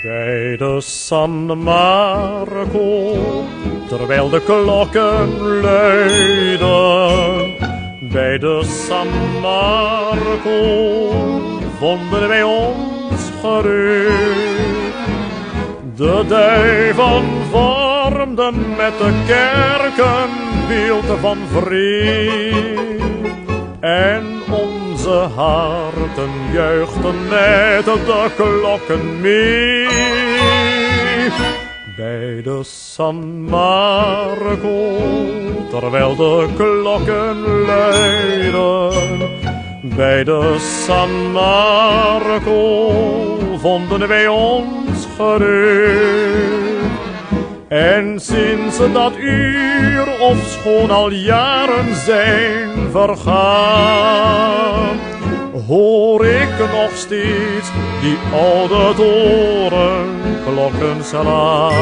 Bij de San Marco, terwijl de klokken luiden. Bij de San Marco vonden wij ons gerust. De duiven vormden met de kerken beelden van vrede. En onze harten juichten met de klokken mee. Bij de San Marco, terwijl de klokken luiden. Bij de San Marco vonden wij ons gerust. En sinds dat uur, ofschoon al jaren zijn vergaan, hoor ik nog steeds die oude torenklokken slaan.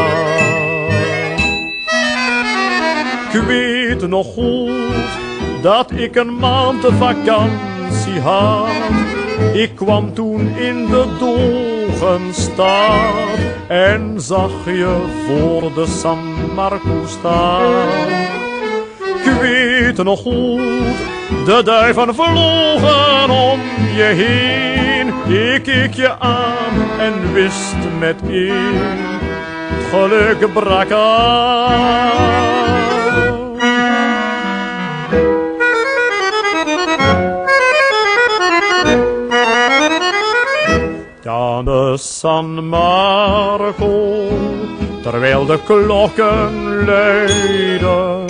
Ik weet nog goed dat ik een maand vakantie had. Ik kwam toen in de Dogenstad en zag je voor de San Marco staan. Ik weet nog goed, de duiven vlogen om je heen. Ik keek je aan en wist meteen, het geluk brak aan. Aan de San Marco, terwijl de klokken luiden.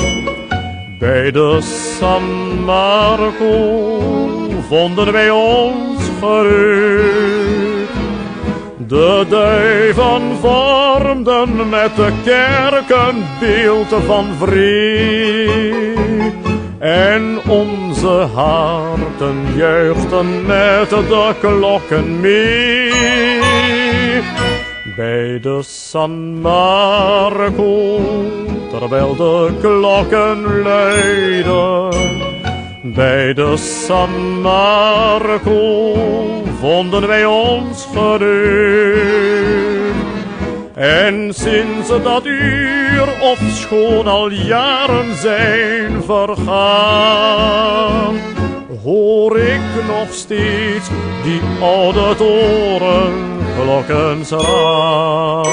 Bij de San Marco vonden wij ons gerust. De duiven vormden met de kerken beelden van vrede. En onze harten juichten met de klokken mee. Bij de San Marco, terwijl de klokken luiden. Bij de San Marco vonden wij ons gerust. En sinds dat uur, ofschoon al jaren zijn vergaan, hoor ik nog steeds die oude torenklokken slaan.